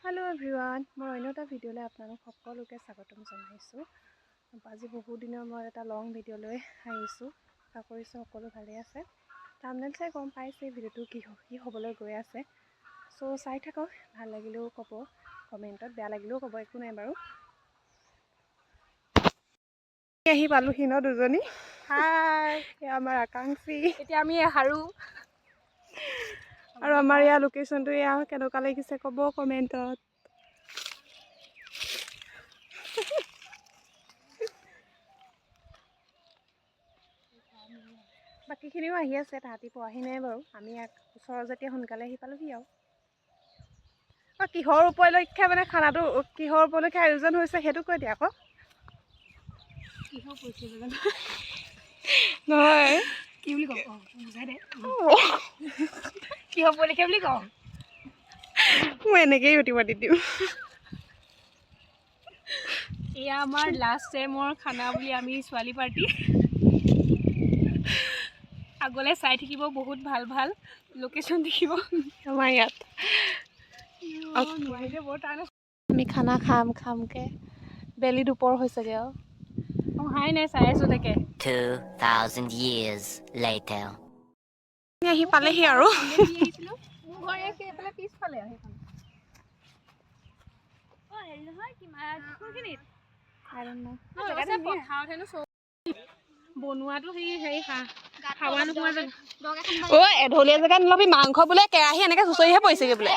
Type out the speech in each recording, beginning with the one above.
Hello everyone मैं अन्य এটা ভিডিঅ'লৈ আপোনালোক সকলোকে স্বাগতম জনাইছোঁ। আজি বহুত দিনৰ মই এটা লং ভিডিঅ' লৈ আহিছোঁ। আশা কৰিছোঁ সকলো ভালে আছে। থাম্বনেল চাই গম পাইছে ভিডিঅ'টো কি হ'বলৈ গৈ আছে। সো চাই থাকক, ভাল লাগিলেও ক'ব কমেণ্টত, বেয়া লাগিলেও ক'ব, একো নাই বাৰু। আহি পালোহি ন দুজনী। হাই, আমাৰ আকাংক্ষী। এতিয়া আমি হাৰু আৰু আমাৰ ইয়াৰ লোকেশ্যনটো এয়া কেনেকুৱা লাগিছে ক'ব কমেণ্টত। বাকীখিনিও আহি আছে, তাহাঁতি পোৱাহি নাই বাৰু। আমি ওচৰৰ যেতিয়া সোনকালে আহি পালোহি আৰু কিহৰ উপলক্ষে মানে খানাটো কিহৰ উপলক্ষে আয়োজন হৈছে সেইটো কৈ দিয়া আকৌ। নহয় কি বুলি কওঁ বুজাই দে। কিহৰ উপলক্ষে বুলি কওঁ মই এনেকেই উঠিব দি দিম। এয়া আমাৰ লাষ্ট টাইমৰ খানা বুলি আমি ছোৱালী পাৰ্টি আগলৈ চাই থাকিব, বহুত ভাল ভাল লোকেশ্যন দেখিব আমাৰ ইয়াত। আমি খানা খামকে বেলি দুপৰ হৈছেগৈ আৰু হাই নাই চাই আছোঁ তাকে। 2000 years later আহি পালেহি আৰু বনোৱাটো এঢলীয়া জেগাত নলবি। মাংস বোলে কেৰাহী এনেকে চুচৰিহে পৰিছেগে বোলে।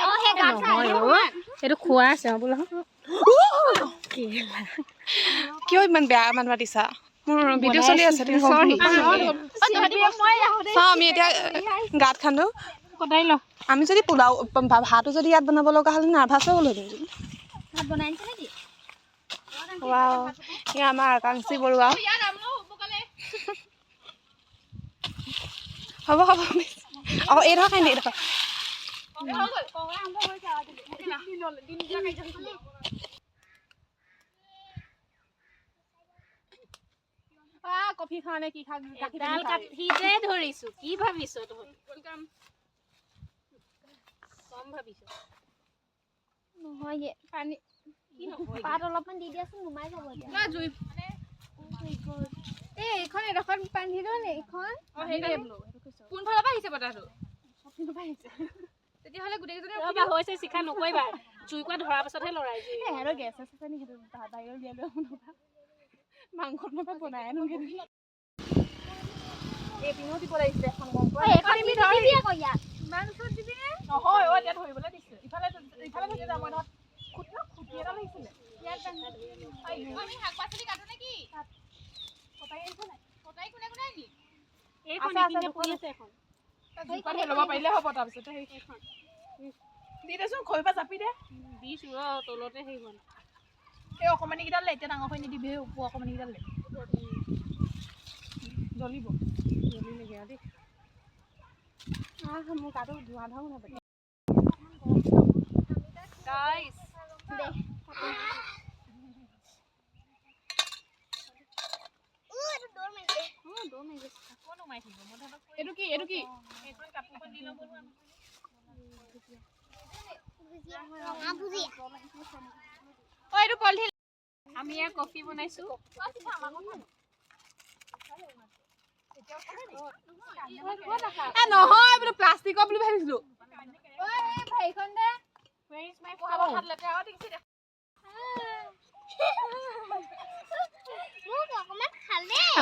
সেইটো খোৱা আছে বোলে। কিয় ইমান বেয়া মান মাতিছা? মোৰ ভিডিঅ' চলি আছে। আমি এতিয়া গাঁত খান্দো। আমি যদি পোলাও ভাতো যদি ইয়াত বনাব লগা হ'লে নাৰ্ভাছ হৈ গ'লো হেঁতেন। আমাৰ আকাংক্ষী বৰুৱা। হ'ব হ'ব আকৌ এইডোখৰ খান্দি এইডোখৰ কফি খাওঁ নে কি খাওঁ ধৰিছো কি ভাবিছ কম ভাবিছ নহয় পানী পাত অলপমান দি দিয়াচোন, নুমাই যাব এইখন এডোখৰ পানী দিলো নে এইখন কোনফালৰ পৰা আহিছে বতাহটো? তেতিয়াহ'লে গোটেইকেইজনী হৈছে শিখা নকৰিবা, জুইকুৰা ধৰাৰ পাছতহে লৰাই গেছ আছে নি সেইটো বাহিৰত উলিয়াই লৈ মাংস বনাই আনোগে। এইপিনেও দিব লাগিছিলে এখন গম পোৱা নহয় এতিয়া ধৰিবলৈ দিছে। ইফালে ধৰি যাম মই খুটি এটা লাগিছিলে। আমি শাক পাচলি কাটো নেকি? কটাই কোনে কোনে নি? ল'ব পাৰিলে হ'ব। তাৰপিছতে দি দেচোন, খৰি পৰা জাপি দে। দিছো তলতে সেই হ'ল। এই অকণমানিকেইডাল এতিয়া ডাঙৰ হৈ নিদিবি, সেই ওপৰ অকণমানিকেইডাল জ্বলিব জ্বলিলেগে আৰু দেই। মোৰ গাটো ধোঁৱা ধোঁৱা হৈ থাকে। গাইছ এইটো কি কাপোৰখন দি ল'ব এইটো পলিথিন। আমি ইয়াত কফি বনাইছো। নহয় বোলো প্লাষ্টিকৰ বুলি ভাবিছিলো।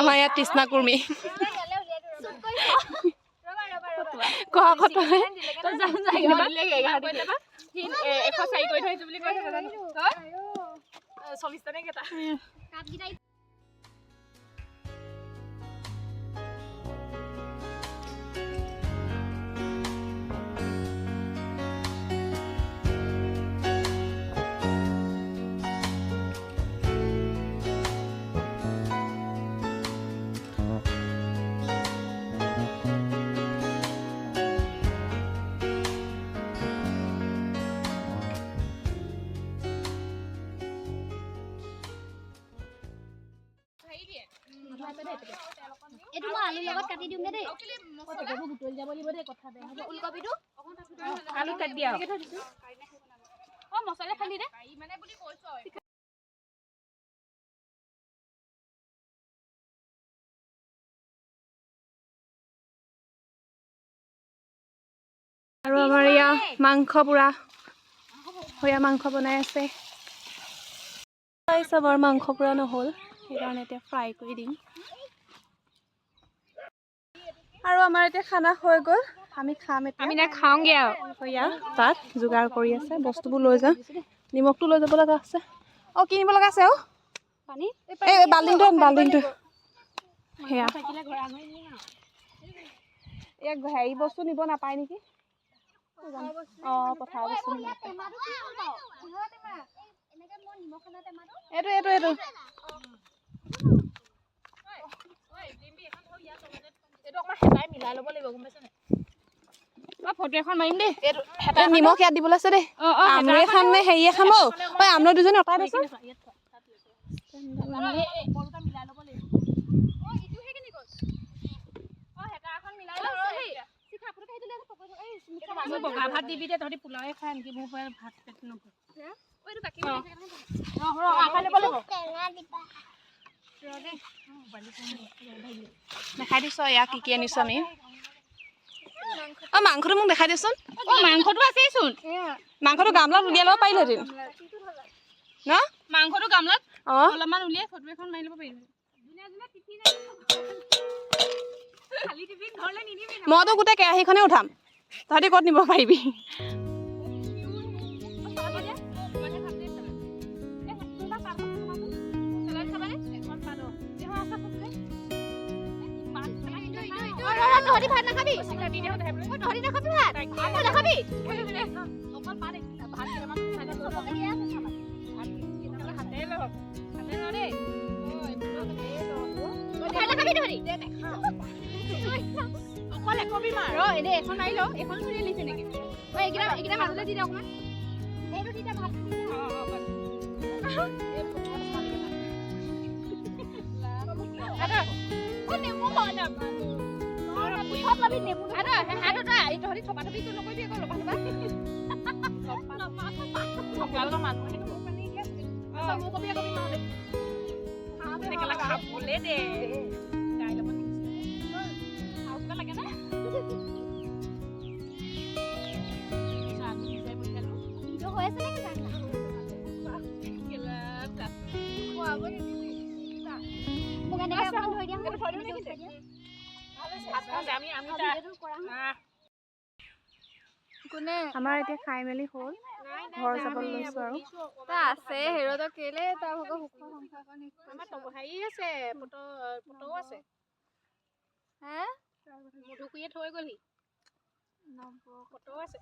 আমাৰ ইয়াত তৃষ্ণা কুৰ্মী এইটো মই আলুৰ লগত কাটি দিম দেই। বুটলি যাব লাগিব দেই, কথা বেয়া হ'ব। ওলকবিটো আলু কাটি দিয়া। মছলা খালি দে মানে বুলি কৈছো আৰু আমাৰ ইয়া মাংস পুৰা হয়া মাংস বনাই আছে চবৰ মাংস পুৰা নহ'ল সেইকাৰণে এতিয়া ফ্ৰাই কৰি দিম আৰু আমাৰ এতিয়া খানা হৈ গ'ল আমি খাম এতিয়া আমি না খাওঁগে আৰু হয়া তাত যোগাৰ কৰি আছে বস্তুবোৰ লৈ যাম নিমখটো লৈ যাব লগা আছে অঁ কিনিব লগা আছে অঁ পানী এই বাল্টিংটো সেয়া থাকিলে ঘৰ আঙুৰি নিম আৰু ইয়াক হেৰি বস্তু নিব নাপায় নেকি অঁ পথাৰ বস্তু নিব নাপায় এইটো মিলাই ল'ব লাগিব গম পাইছ নাই ফটো এখন মাৰিম দেই নিমখ ইয়াত দিবলৈ আছে দেই আমৰৈ খাম নে হেৰিয়ে খাম ঐ আমৰৈ দুজনী অঁতাই দেচোন বগা ভাত দিবি দে তহঁতি পোলাওৱে খাই নেকি মোৰ ভাত পেট নভৰে দেখাই দিছ ইয়াক কি আনিছো আমি অঁ মাংসটো মোক দেখাই দেচোন মাংসটো আছেইচোন মাংসটো গামলাত উলিয়াই ল'ব পাৰিলোহেঁতেন ন মাংসটো গামলাত অঁ অলপমান উলিয়াই ফটো এখন মাৰি ল'ব পাৰিম মইতো গোটেই কেৰাহীখনে উঠাম তহঁতি ক'ত নিব পাৰিবি তহঁতি ভাত নাখাবি তহঁতি নাখাবি ভাত নাখাবি অকলে কবি মাৰ এনে এখন মাৰি ল এখন ধৰি লিছে নেকি এইকেইটা মাজতে দি দে অকণমান এইটো দি দে ভাত নেমু তহঁতি থপা থপি নকৰিবি আকৌ লবা লবা মানুহ মোৰ কবি কবি নহ'লে খাবলে দে গাই ল'ব লাগে নে হৈ আছে নেকি আমাৰ এতিয়া খাই মেলি হ'ল ঘৰ যাব লৈছো আৰু আছে হেৰতো কেলে তাৰ ভাগৰ সুখ সংসাৰখন হেৰি আছে ফটো আছে হে মধুকুৰিয়ে থৈ গ'লহি ফটো আছে